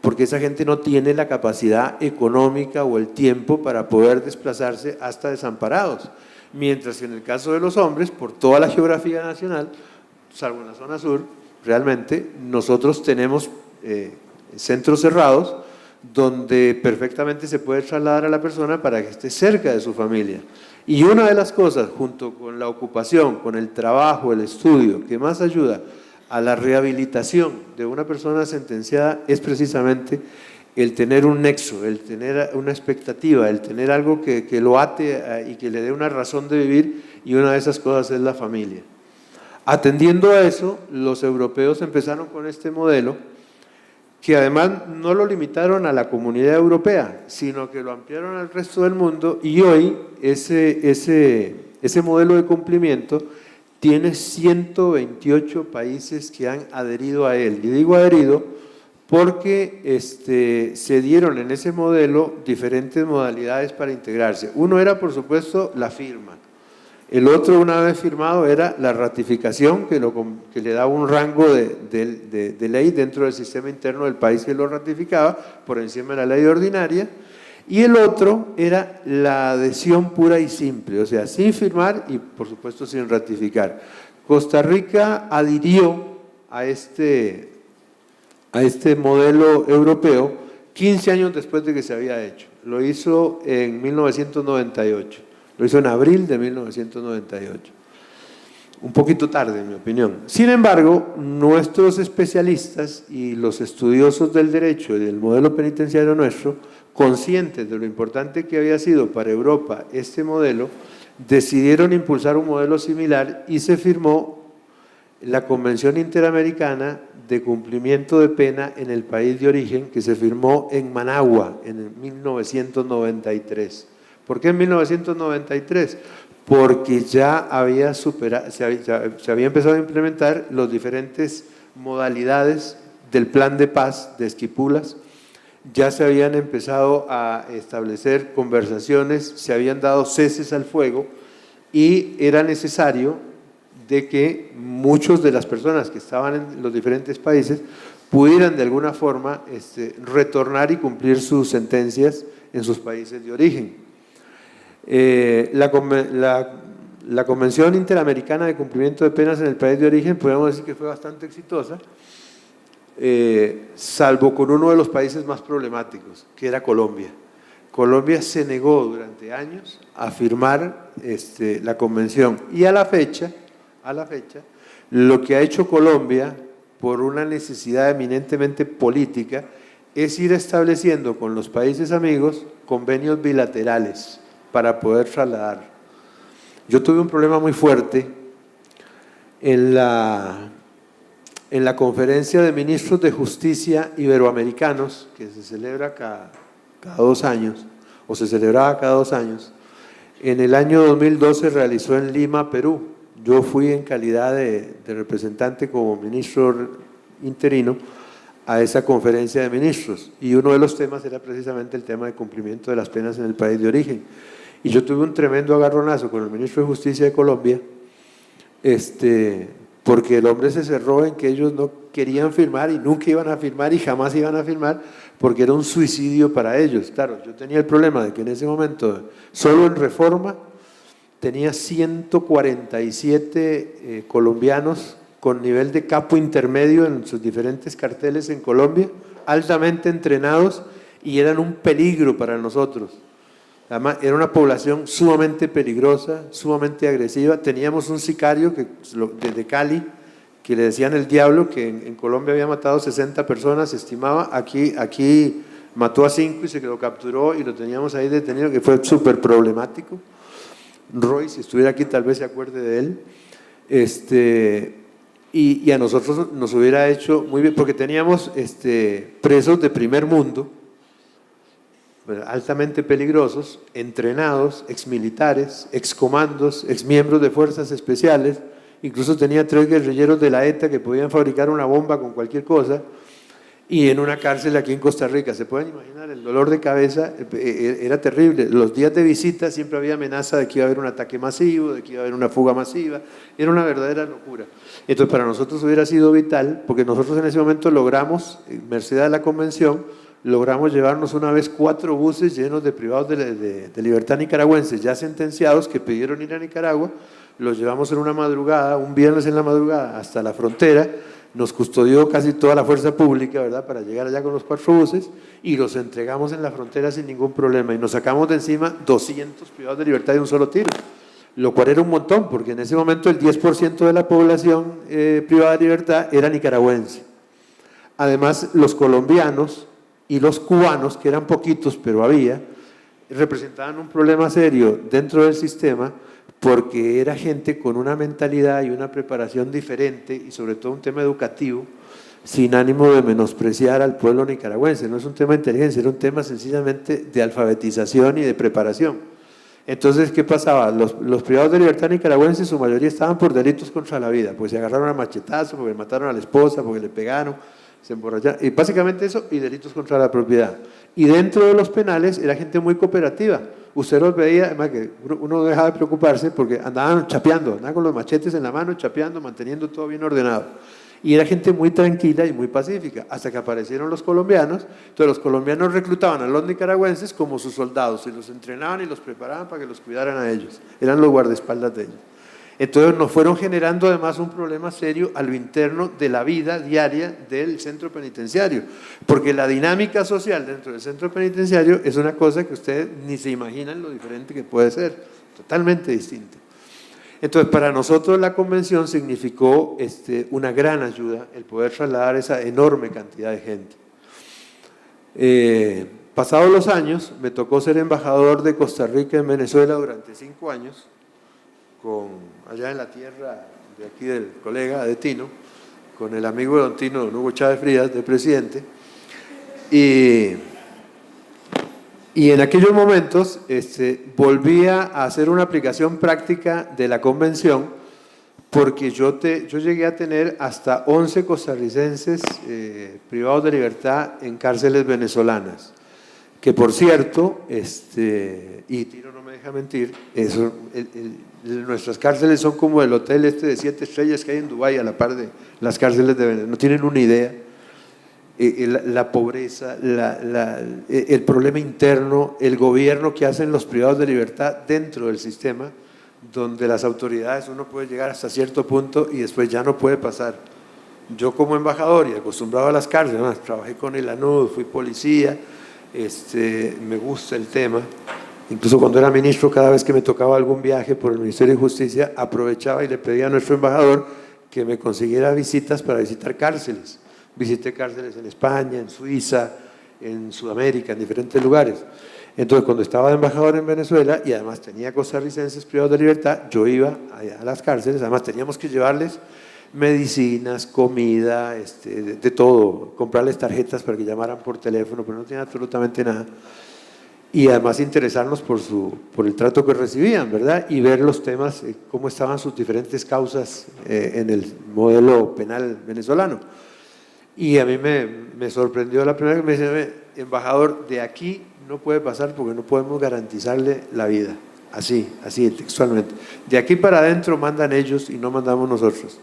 porque esa gente no tiene la capacidad económica o el tiempo para poder desplazarse hasta Desamparados. Mientras que en el caso de los hombres, por toda la geografía nacional, salvo en la zona sur, realmente nosotros tenemos centros cerrados donde perfectamente se puede trasladar a la persona para que esté cerca de su familia. Y una de las cosas, junto con la ocupación, con el trabajo, el estudio, que más ayuda a la rehabilitación de una persona sentenciada es precisamente el tener un nexo, el tener una expectativa, el tener algo que lo ate y que le dé una razón de vivir, y una de esas cosas es la familia. Atendiendo a eso, los europeos empezaron con este modelo, que además no lo limitaron a la comunidad europea, sino que lo ampliaron al resto del mundo, y hoy ese modelo de cumplimiento tiene 128 países que han adherido a él. Y digo adherido porque se dieron en ese modelo diferentes modalidades para integrarse. Uno era, por supuesto, la firma. El otro, una vez firmado, era la ratificación, que le daba un rango de ley dentro del sistema interno del país que lo ratificaba, por encima de la ley ordinaria. Y el otro era la adhesión pura y simple, o sea, sin firmar y, por supuesto, sin ratificar. Costa Rica adhirió a este modelo europeo 15 años después de que se había hecho. Lo hizo en 1998. Lo hizo en abril de 1998. Un poquito tarde, en mi opinión. Sin embargo, nuestros especialistas y los estudiosos del derecho y del modelo penitenciario nuestro, conscientes de lo importante que había sido para Europa este modelo, decidieron impulsar un modelo similar y se firmó la Convención Interamericana de Cumplimiento de Pena en el país de origen, que se firmó en Managua en 1993. ¿Por qué en 1993? Porque ya había se había empezado a implementar las diferentes modalidades del plan de paz de Esquipulas, ya se habían empezado a establecer conversaciones, se habían dado ceses al fuego, y era necesario de que muchas de las personas que estaban en los diferentes países pudieran de alguna forma retornar y cumplir sus sentencias en sus países de origen. La Convención Interamericana de Cumplimiento de Penas en el país de origen, podemos decir que fue bastante exitosa, salvo con uno de los países más problemáticos, que era Colombia. Colombia se negó durante años a firmar la convención, y a la fecha, lo que ha hecho Colombia por una necesidad eminentemente política, es ir estableciendo con los países amigos convenios bilaterales para poder trasladar. Yo tuve un problema muy fuerte en la conferencia de ministros de justicia iberoamericanos, que se celebra cada 2 años, o se celebraba cada 2 años. En el año 2012 se realizó en Lima, Perú. Yo fui en calidad de representante como ministro interino a esa conferencia de ministros, y uno de los temas era precisamente el tema de cumplimiento de las penas en el país de origen. Y yo tuve un tremendo agarronazo con el ministro de Justicia de Colombia, porque el hombre se cerró en que ellos no querían firmar y nunca iban a firmar y jamás iban a firmar, porque era un suicidio para ellos. Claro, yo tenía el problema de que en ese momento, solo en Reforma, tenía 147 colombianos con nivel de capo intermedio en sus diferentes carteles en Colombia, altamente entrenados, y eran un peligro para nosotros. Además, era una población sumamente peligrosa, sumamente agresiva. Teníamos un sicario de Cali, que le decían el Diablo, que en Colombia había matado 60 personas, se estimaba. Aquí mató a 5 y se lo capturó y lo teníamos ahí detenido, que fue súper problemático. Roy, si estuviera aquí, tal vez se acuerde de él. Y a nosotros nos hubiera hecho muy bien, porque teníamos presos de primer mundo, altamente peligrosos, entrenados, exmilitares, excomandos, exmiembros de fuerzas especiales. Incluso tenía 3 guerrilleros de la ETA que podían fabricar una bomba con cualquier cosa, y en una cárcel aquí en Costa Rica. Se pueden imaginar el dolor de cabeza, era terrible. Los días de visita siempre había amenaza de que iba a haber un ataque masivo, de que iba a haber una fuga masiva. Era una verdadera locura. Entonces, para nosotros hubiera sido vital, porque nosotros en ese momento logramos, merced a la convención, logramos llevarnos una vez 4 buses llenos de privados de libertad nicaragüenses ya sentenciados que pidieron ir a Nicaragua. Los llevamos en una madrugada, un viernes en la madrugada, hasta la frontera. Nos custodió casi toda la fuerza pública, ¿verdad?, para llegar allá con los 4 buses, y los entregamos en la frontera sin ningún problema, y nos sacamos de encima 200 privados de libertad de un solo tiro, lo cual era un montón, porque en ese momento el 10% de la población privada de libertad era nicaragüense. Además, los colombianos y los cubanos, que eran poquitos, pero había, representaban un problema serio dentro del sistema, porque era gente con una mentalidad y una preparación diferente, y sobre todo un tema educativo, sin ánimo de menospreciar al pueblo nicaragüense. No es un tema de inteligencia, era un tema sencillamente de alfabetización y de preparación. Entonces, ¿qué pasaba? Los privados de libertad nicaragüenses, su mayoría estaban por delitos contra la vida, pues se agarraron a machetazos, porque mataron a la esposa, porque le pegaron, se emborracharon, y básicamente eso, y delitos contra la propiedad. Y dentro de los penales era gente muy cooperativa. Usted los veía, además que uno dejaba de preocuparse porque andaban chapeando, andaban con los machetes en la mano, chapeando, manteniendo todo bien ordenado. Y era gente muy tranquila y muy pacífica, hasta que aparecieron los colombianos. Entonces los colombianos reclutaban a los nicaragüenses como sus soldados, y los entrenaban y los preparaban para que los cuidaran a ellos. Eran los guardaespaldas de ellos. Entonces nos fueron generando además un problema serio a lo interno de la vida diaria del centro penitenciario, porque la dinámica social dentro del centro penitenciario es una cosa que ustedes ni se imaginan lo diferente que puede ser, totalmente distinta. Entonces, para nosotros la convención significó una gran ayuda el poder trasladar esa enorme cantidad de gente. Pasados los años, me tocó ser embajador de Costa Rica en Venezuela durante 5 años, allá en la tierra de aquí del colega de Tino, con el amigo de don Tino, don Hugo Chávez Frías, de presidente, y en aquellos momentos volvía a hacer una aplicación práctica de la convención, porque yo llegué a tener hasta 11 costarricenses privados de libertad en cárceles venezolanas, que por cierto, y Tino no me deja mentir, nuestras cárceles son como el hotel de 7 estrellas que hay en Dubái, a la par de las cárceles de Venezuela. No tienen una idea. La pobreza, el problema interno, el gobierno que hacen los privados de libertad dentro del sistema, donde las autoridades, uno puede llegar hasta cierto punto y después ya no puede pasar. Yo como embajador y acostumbrado a las cárceles, trabajé con el ANUD, fui policía, me gusta el tema. Incluso cuando era ministro, cada vez que me tocaba algún viaje por el Ministerio de Justicia, aprovechaba y le pedía a nuestro embajador que me consiguiera visitas para visitar cárceles. Visité cárceles en España, en Suiza, en Sudamérica, en diferentes lugares. Entonces, cuando estaba de embajador en Venezuela y además tenía costarricenses privados de libertad, yo iba a las cárceles, además teníamos que llevarles medicinas, comida, de todo, comprarles tarjetas para que llamaran por teléfono, pero no tenían absolutamente nada. Y además interesarnos por el trato que recibían, ¿verdad? Y ver los temas, cómo estaban sus diferentes causas en el modelo penal venezolano. Y a mí me sorprendió la primera vez que me dice, embajador, de aquí no puede pasar porque no podemos garantizarle la vida. Así textualmente. De aquí para adentro mandan ellos y no mandamos nosotros.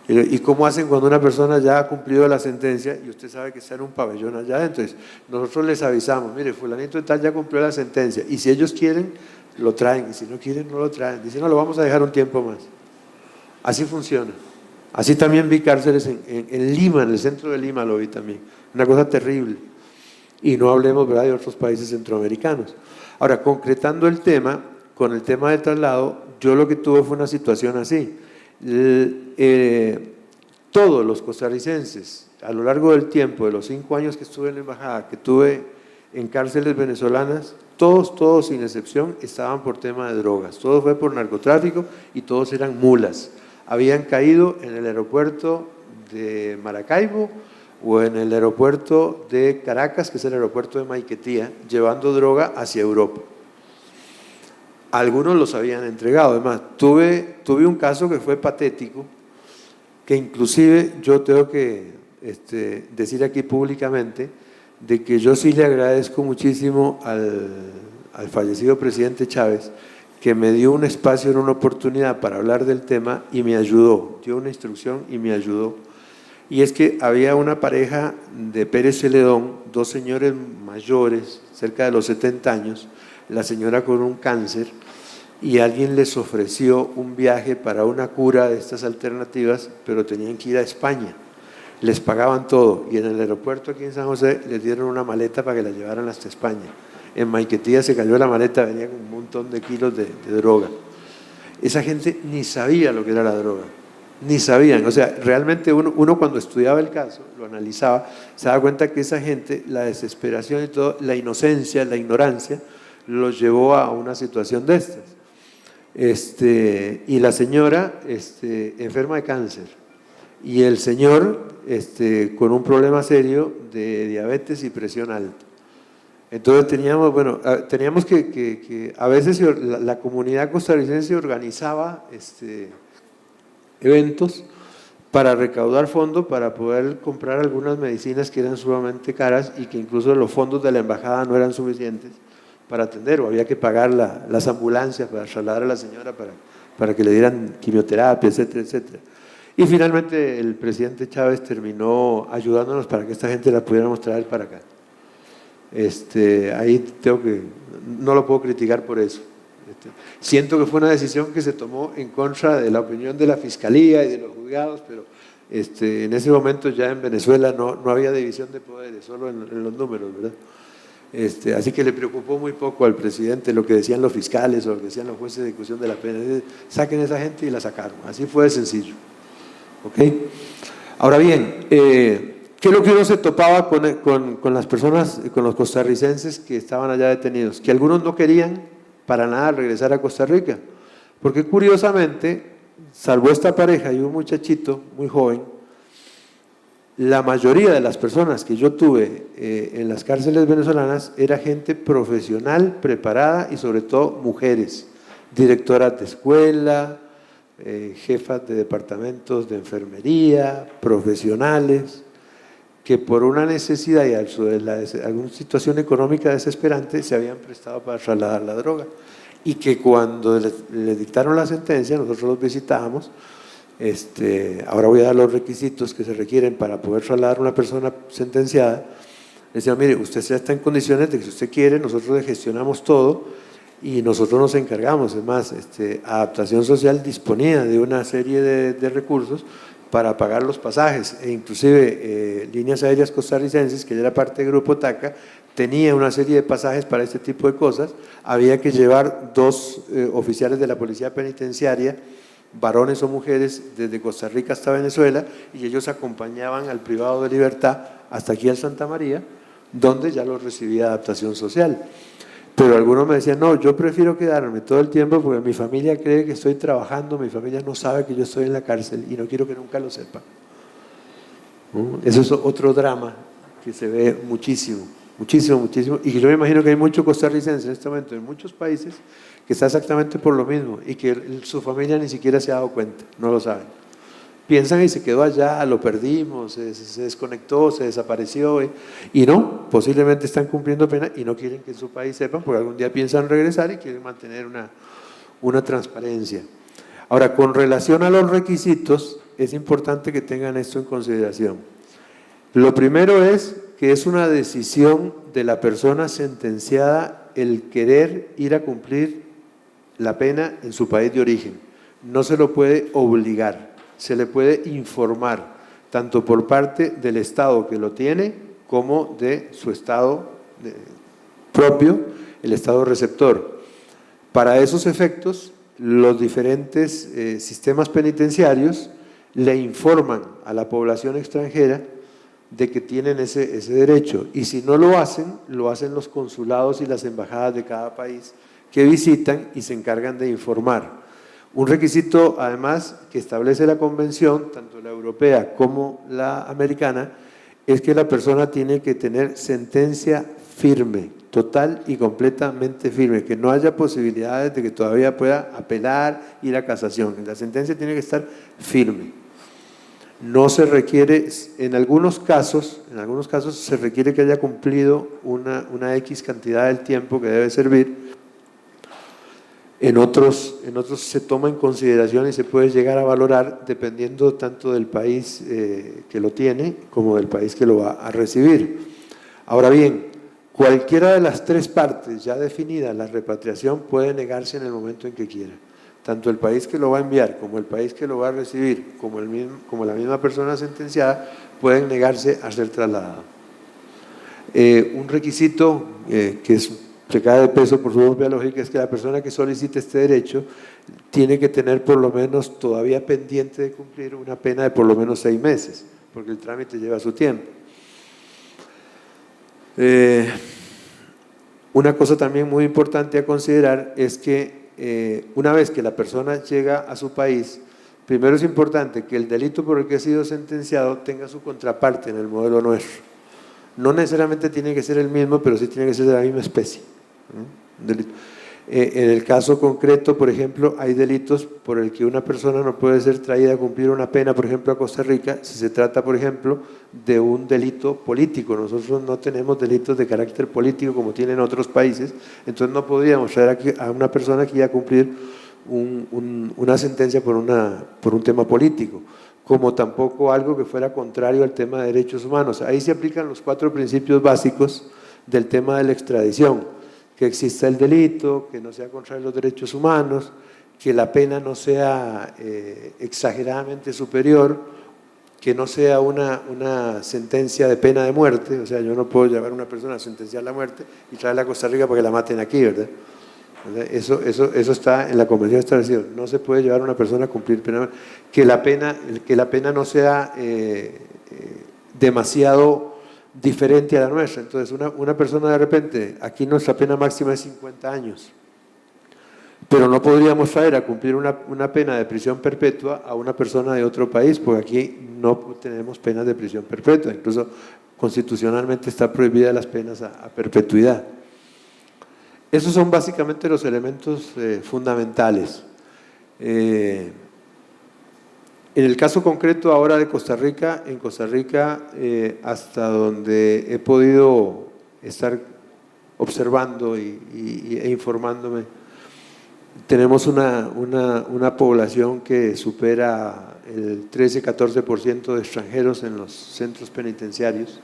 ¿Y cómo hacen cuando una persona ya ha cumplido la sentencia y usted sabe que está en un pabellón allá adentro? Entonces, nosotros les avisamos, mire, fulanito de tal ya cumplió la sentencia y si ellos quieren, lo traen y si no quieren, no lo traen. Dicen, no, lo vamos a dejar un tiempo más. Así funciona. Así también vi cárceles en Lima, en el centro de Lima lo vi también. Una cosa terrible. Y no hablemos, ¿verdad?, de otros países centroamericanos. Ahora, concretando el tema, con el tema de traslado, yo lo que tuve fue una situación así. Todos los costarricenses, a lo largo del tiempo, de los 5 años que estuve en la embajada, que tuve en cárceles venezolanas, todos sin excepción estaban por tema de drogas. Todo fue por narcotráfico y todos eran mulas. Habían caído en el aeropuerto de Maracaibo o en el aeropuerto de Caracas, que es el aeropuerto de Maiquetía, llevando droga hacia Europa. Algunos los habían entregado. Además, tuve un caso que fue patético, que inclusive yo tengo que decir aquí públicamente, de que yo sí le agradezco muchísimo al fallecido presidente Chávez, que me dio un espacio, una oportunidad para hablar del tema y me ayudó, dio una instrucción y me ayudó. Y es que había una pareja de Pérez Celedón, 2 señores mayores, cerca de los 70 años, la señora con un cáncer, y alguien les ofreció un viaje para una cura de estas alternativas, pero tenían que ir a España. Les pagaban todo y en el aeropuerto aquí en San José les dieron una maleta para que la llevaran hasta España. En Maiquetía se cayó la maleta, venía con un montón de kilos de droga. Esa gente ni sabía lo que era la droga, ni sabían. O sea, realmente uno cuando estudiaba el caso, lo analizaba, se daba cuenta que esa gente, la desesperación y todo, la inocencia, la ignorancia, los llevó a una situación de estas. Y la señora enferma de cáncer y el señor con un problema serio de diabetes y presión alta. Entonces teníamos que a veces la comunidad costarricense organizaba eventos para recaudar fondos para poder comprar algunas medicinas que eran sumamente caras y que incluso los fondos de la embajada no eran suficientes para atender, o había que pagar las ambulancias para trasladar a la señora para que le dieran quimioterapia, etcétera, etcétera. Y finalmente el presidente Chávez terminó ayudándonos para que esta gente la pudiéramos traer para acá. Ahí no lo puedo criticar por eso. Siento que fue una decisión que se tomó en contra de la opinión de la Fiscalía y de los juzgados, pero en ese momento ya en Venezuela no había división de poderes, solo en los números, ¿verdad? Así que le preocupó muy poco al presidente lo que decían los fiscales o lo que decían los jueces de ejecución de la pena. Saquen a esa gente y la sacaron. Así fue de sencillo. ¿Ok? Ahora bien, ¿qué es lo que uno se topaba con las personas, con los costarricenses que estaban allá detenidos? Que algunos no querían para nada regresar a Costa Rica, porque curiosamente, salvo esta pareja y un muchachito muy joven, la mayoría de las personas que yo tuve en las cárceles venezolanas era gente profesional, preparada y sobre todo mujeres, directoras de escuela, jefas de departamentos de enfermería, profesionales, que por una necesidad y alguna situación económica desesperante se habían prestado para trasladar la droga y que cuando le dictaron la sentencia nosotros los visitábamos. Ahora voy a dar los requisitos que se requieren para poder trasladar a una persona sentenciada. Le decía, mire, usted ya está en condiciones de que si usted quiere, nosotros le gestionamos todo y nosotros nos encargamos. Es más, Adaptación Social disponía de una serie de recursos para pagar los pasajes e inclusive Líneas Aéreas Costarricenses, que ya era parte del Grupo TACA, tenía una serie de pasajes para este tipo de cosas. Había que llevar 2 oficiales de la Policía Penitenciaria varones o mujeres, desde Costa Rica hasta Venezuela, y ellos acompañaban al privado de libertad hasta aquí al Santa María, donde ya los recibía adaptación social. Pero algunos me decían, no, yo prefiero quedarme todo el tiempo porque mi familia cree que estoy trabajando, mi familia no sabe que yo estoy en la cárcel y no quiero que nunca lo sepa. Eso es otro drama que se ve muchísimo, muchísimo, muchísimo, y que yo me imagino que hay muchos costarricenses en este momento en muchos países que está exactamente por lo mismo y que su familia ni siquiera se ha dado cuenta, no lo saben. Piensan y se quedó allá, lo perdimos, se desconectó, se desapareció, y no, posiblemente están cumpliendo pena y no quieren que en su país sepan porque algún día piensan regresar y quieren mantener una transparencia. Ahora, con relación a los requisitos, es importante que tengan esto en consideración. Lo primero es que es una decisión de la persona sentenciada el querer ir a cumplir la pena en su país de origen. No se lo puede obligar, se le puede informar, tanto por parte del Estado que lo tiene, como de su Estado propio, el Estado receptor. Para esos efectos, los diferentes sistemas penitenciarios le informan a la población extranjera de que tienen ese derecho, y si no lo hacen los consulados y las embajadas de cada país que visitan y se encargan de informar. Un requisito, además, que establece la convención, tanto la europea como la americana, es que la persona tiene que tener sentencia firme, total y completamente firme, que no haya posibilidades de que todavía pueda apelar, ir a casación. La sentencia tiene que estar firme. No se requiere, en algunos casos se requiere que haya cumplido una X cantidad del tiempo que debe servir. En otros se toma en consideración y se puede llegar a valorar dependiendo tanto del país que lo tiene como del país que lo va a recibir. Ahora bien, cualquiera de las tres partes ya definidas, la repatriación puede negarse en el momento en que quiera. Tanto el país que lo va a enviar como el país que lo va a recibir, como la misma persona sentenciada, pueden negarse a ser trasladado. Un requisito que cae de peso por su propia lógica es que la persona que solicite este derecho tiene que tener por lo menos todavía pendiente de cumplir una pena de por lo menos 6 meses, porque el trámite lleva su tiempo. Una cosa también muy importante a considerar es que una vez que la persona llega a su país, primero es importante que el delito por el que ha sido sentenciado tenga su contraparte en el modelo nuestro. No necesariamente tiene que ser el mismo, pero sí tiene que ser de la misma especie. En el caso concreto, por ejemplo, hay delitos por el que una persona no puede ser traída a cumplir una pena, por ejemplo, a Costa Rica, si se trata, por ejemplo, de un delito político. Nosotros no tenemos delitos de carácter político como tienen otros países, entonces no podríamos traer aquí a una persona que iba a cumplir una sentencia por un tema político, como tampoco algo que fuera contrario al tema de derechos humanos. Ahí se aplican los 4 principios básicos del tema de la extradición: que exista el delito, que no sea contrario a los derechos humanos, que la pena no sea exageradamente superior, que no sea una sentencia de pena de muerte. O sea, yo no puedo llevar a una persona a sentenciar la muerte y traerla a Costa Rica para que la maten aquí, ¿verdad? Eso está en la Convención establecida. No se puede llevar a una persona a cumplir pena. Que la pena no sea demasiado diferente a la nuestra. Entonces, una persona de repente, aquí nuestra pena máxima es 50 años, pero no podríamos traer a cumplir una pena de prisión perpetua a una persona de otro país, porque aquí no tenemos penas de prisión perpetua, incluso constitucionalmente está prohibida las penas a perpetuidad. Esos son básicamente los elementos fundamentales. En el caso concreto ahora de Costa Rica, en Costa Rica, hasta donde he podido estar observando e informándome, tenemos una población que supera el 13-14% de extranjeros en los centros penitenciarios,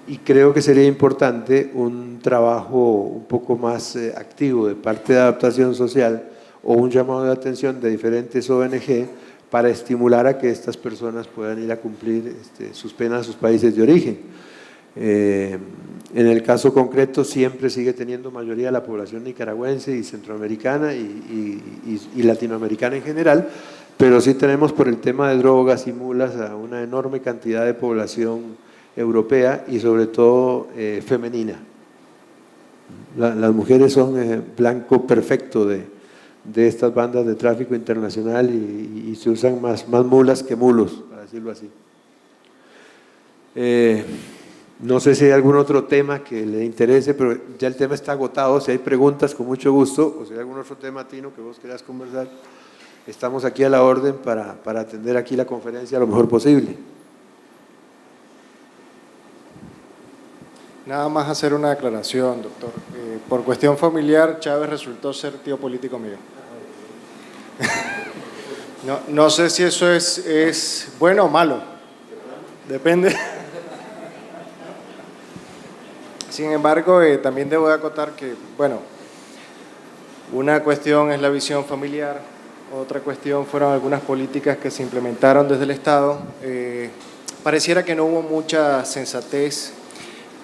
y creo que sería importante un trabajo un poco más activo de parte de adaptación social o un llamado de atención de diferentes ONG para estimular a que estas personas puedan ir a cumplir sus penas a sus países de origen. En el caso concreto siempre sigue teniendo mayoría la población nicaragüense y centroamericana y latinoamericana en general, pero sí tenemos por el tema de drogas y mulas a una enorme cantidad de población europea y sobre todo femenina. Las mujeres son blanco perfecto de estas bandas de tráfico internacional y se usan más mulas que mulos, para decirlo así. No sé si hay algún otro tema que le interese, pero ya el tema está agotado. Si hay preguntas, con mucho gusto, o si hay algún otro tema, Tino, que vos quieras conversar, estamos aquí a la orden para atender aquí la conferencia lo mejor posible. Nada más hacer una aclaración, doctor. Por cuestión familiar, Chávez resultó ser tío político mío. No sé si eso es bueno o malo. Depende. Sin embargo, también debo de acotar que, bueno, una cuestión es la visión familiar, otra cuestión fueron algunas políticas que se implementaron desde el Estado. Pareciera que no hubo mucha sensatez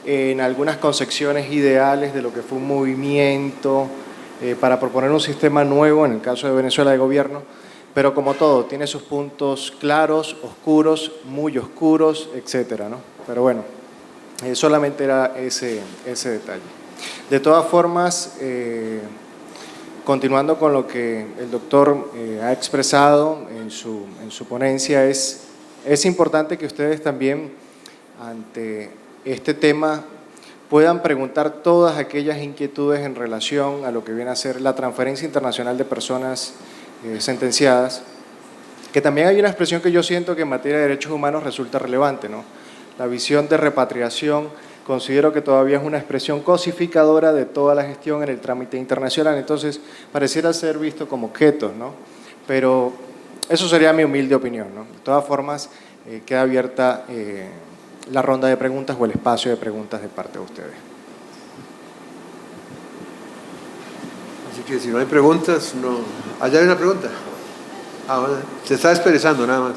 en algunas concepciones ideales de lo que fue un movimiento para proponer un sistema nuevo, en el caso de Venezuela de gobierno, pero como todo, tiene sus puntos claros, oscuros, muy oscuros, etcétera, ¿no? Pero bueno, solamente era ese detalle. De todas formas, continuando con lo que el doctor ha expresado en su ponencia, es importante que ustedes también, ante este tema, puedan preguntar todas aquellas inquietudes en relación a lo que viene a ser la transferencia internacional de personas sentenciadas, que también hay una expresión que yo siento que en materia de derechos humanos resulta relevante, ¿no? La visión de repatriación considero que todavía es una expresión cosificadora de toda la gestión en el trámite internacional, entonces pareciera ser visto como objetos, ¿no? Pero eso sería mi humilde opinión, ¿no? De todas formas, queda abierta la ronda de preguntas o el espacio de preguntas de parte de ustedes. Así que si no hay preguntas, no. ¿Allá hay una pregunta? Ah, bueno, se está expresando nada más.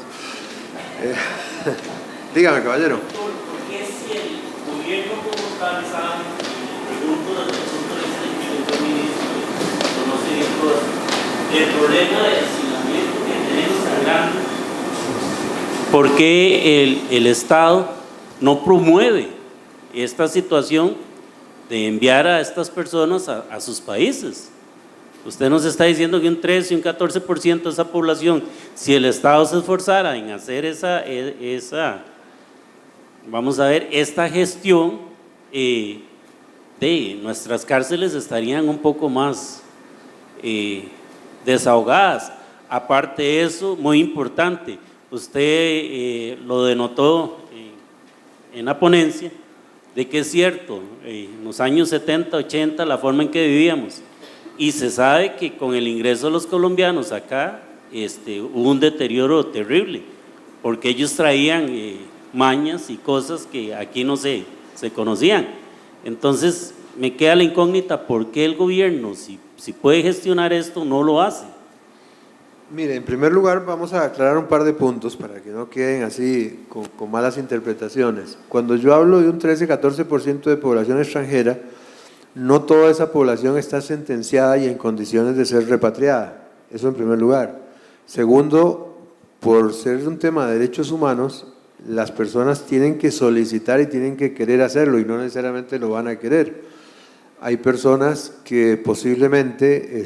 Dígame, caballero. ¿Por qué si el gobierno como tal está, pregunto desde el punto de vista de que el ministro conoce bien cosas, el problema del hacinamiento que tenemos tan grande, ¿por qué el Estado no promueve esta situación de enviar a estas personas a sus países? Usted nos está diciendo que un 13 y un 14% de esa población, si el Estado se esforzara en hacer vamos a ver, esta gestión, de nuestras cárceles estarían un poco más desahogadas. Aparte de eso, muy importante, usted lo denotó en la ponencia, de que es cierto, en los años 70, 80, la forma en que vivíamos, y se sabe que con el ingreso de los colombianos acá hubo un deterioro terrible, porque ellos traían mañas y cosas que aquí no se conocían. Entonces me queda la incógnita, ¿por qué el gobierno, si puede gestionar esto, no lo hace? Mire, en primer lugar vamos a aclarar un par de puntos para que no queden así con malas interpretaciones. Cuando yo hablo de un 13-14% de población extranjera, no toda esa población está sentenciada y en condiciones de ser repatriada. Eso en primer lugar. Segundo, por ser un tema de derechos humanos, las personas tienen que solicitar y tienen que querer hacerlo y no necesariamente lo van a querer. Hay personas que posiblemente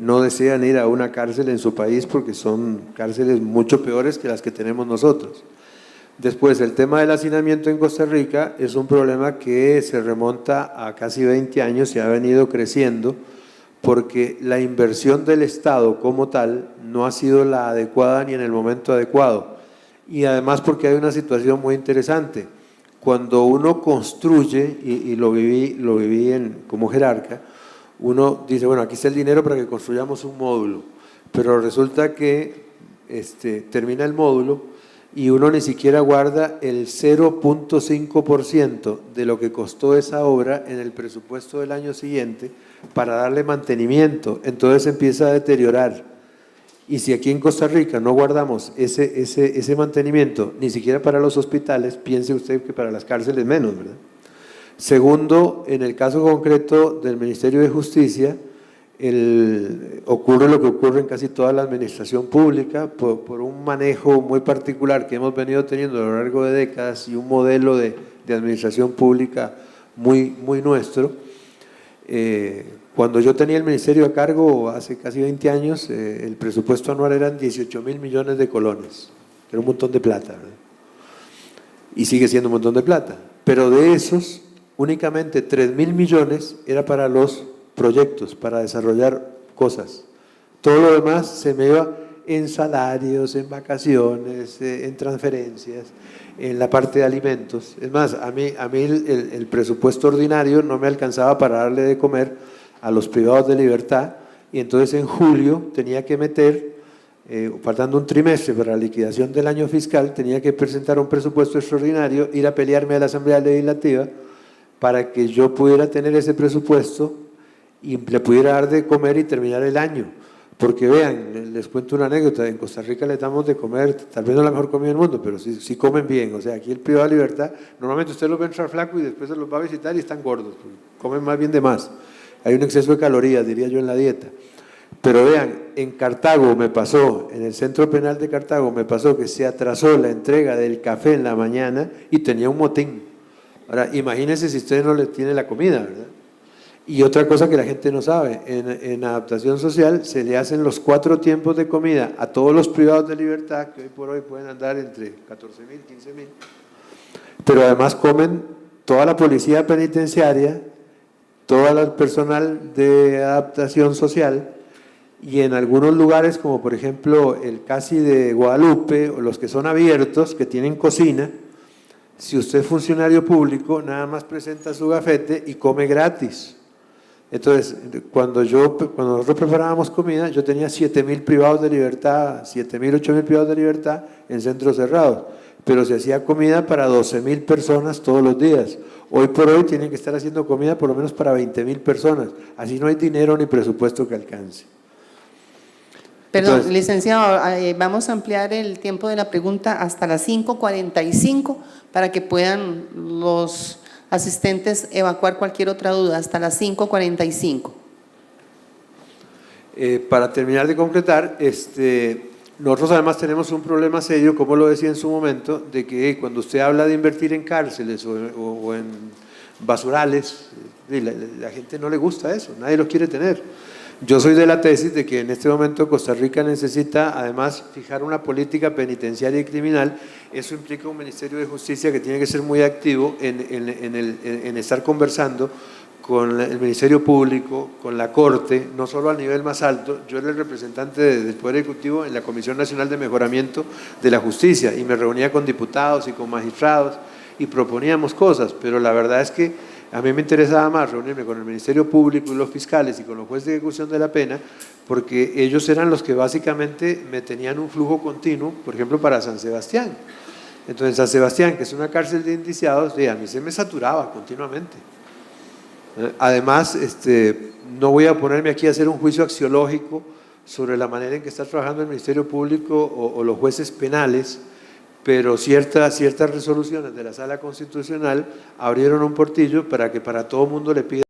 no desean ir a una cárcel en su país porque son cárceles mucho peores que las que tenemos nosotros. Después, el tema del hacinamiento en Costa Rica es un problema que se remonta a casi 20 años y ha venido creciendo porque la inversión del Estado como tal no ha sido la adecuada ni en el momento adecuado. Y además porque hay una situación muy interesante. Cuando uno construye, y lo viví como jerarca, uno dice, bueno, aquí está el dinero para que construyamos un módulo, pero resulta que termina el módulo y uno ni siquiera guarda el 0.5% de lo que costó esa obra en el presupuesto del año siguiente para darle mantenimiento, entonces empieza a deteriorar. Y si aquí en Costa Rica no guardamos ese mantenimiento, ni siquiera para los hospitales, piense usted que para las cárceles menos, ¿verdad? Segundo, en el caso concreto del Ministerio de Justicia, ocurre lo que ocurre en casi toda la administración pública por un manejo muy particular que hemos venido teniendo a lo largo de décadas y un modelo de administración pública muy nuestro. Cuando yo tenía el ministerio a cargo hace casi 20 años, el presupuesto anual eran 18.000 millones de colones, que era un montón de plata, ¿verdad? Y sigue siendo un montón de plata, pero de esos únicamente 3.000 millones era para los proyectos, para desarrollar cosas. Todo lo demás se me iba en salarios, en vacaciones, en transferencias, en la parte de alimentos. Es más, a mí el presupuesto ordinario no me alcanzaba para darle de comer a los privados de libertad, y entonces en julio tenía que meter, faltando un trimestre para la liquidación del año fiscal, tenía que presentar un presupuesto extraordinario, ir a pelearme a la Asamblea Legislativa para que yo pudiera tener ese presupuesto y le pudiera dar de comer y terminar el año. Porque vean, les cuento una anécdota, en Costa Rica les damos de comer, tal vez no la mejor comida del mundo, pero sí comen bien. O sea, aquí el privado de libertad, normalmente usted los va a entrar flaco y después se los va a visitar y están gordos, comen más bien de más. Hay un exceso de calorías, diría yo, en la dieta. Pero vean, en Cartago me pasó, en el centro penal de Cartago me pasó que se atrasó la entrega del café en la mañana y tenía un motín. Ahora, imagínense si usted no le tiene la comida, ¿verdad? Y otra cosa que la gente no sabe, en adaptación social se le hacen los 4 tiempos de comida a todos los privados de libertad, que hoy por hoy pueden andar entre 14.000, 15.000, pero además comen toda la policía penitenciaria, todo el personal de adaptación social, y en algunos lugares, como por ejemplo el CASI de Guadalupe, o los que son abiertos, que tienen cocina, si usted es funcionario público, nada más presenta su gafete y come gratis. Entonces, cuando nosotros preparábamos comida, yo tenía 7.000 privados de libertad, 7.000, 8.000 privados de libertad en centros cerrados, pero se hacía comida para 12.000 personas todos los días. Hoy por hoy tienen que estar haciendo comida por lo menos para 20.000 personas. Así no hay dinero ni presupuesto que alcance. Perdón, Entonces, licenciado, vamos a ampliar el tiempo de la pregunta hasta las 5:45 para que puedan los asistentes evacuar cualquier otra duda, hasta las 5:45. Para terminar de concretar, nosotros además tenemos un problema serio, como lo decía en su momento, de que cuando usted habla de invertir en cárceles o en basurales, la gente no le gusta eso, nadie lo quiere tener. Yo soy de la tesis de que en este momento Costa Rica necesita además fijar una política penitenciaria y criminal. Eso implica un Ministerio de Justicia que tiene que ser muy activo en estar conversando con el Ministerio Público, con la Corte, no solo al nivel más alto. Yo era el representante del Poder Ejecutivo en la Comisión Nacional de Mejoramiento de la Justicia y me reunía con diputados y con magistrados y proponíamos cosas, pero la verdad es que a mí me interesaba más reunirme con el Ministerio Público y los fiscales y con los jueces de ejecución de la pena, porque ellos eran los que básicamente me tenían un flujo continuo, por ejemplo, para San Sebastián. Entonces, San Sebastián, que es una cárcel de indiciados, a mí se me saturaba continuamente. Además, no voy a ponerme aquí a hacer un juicio axiológico sobre la manera en que está trabajando el Ministerio Público o los jueces penales, pero ciertas resoluciones de la Sala Constitucional abrieron un portillo para que para todo mundo le pida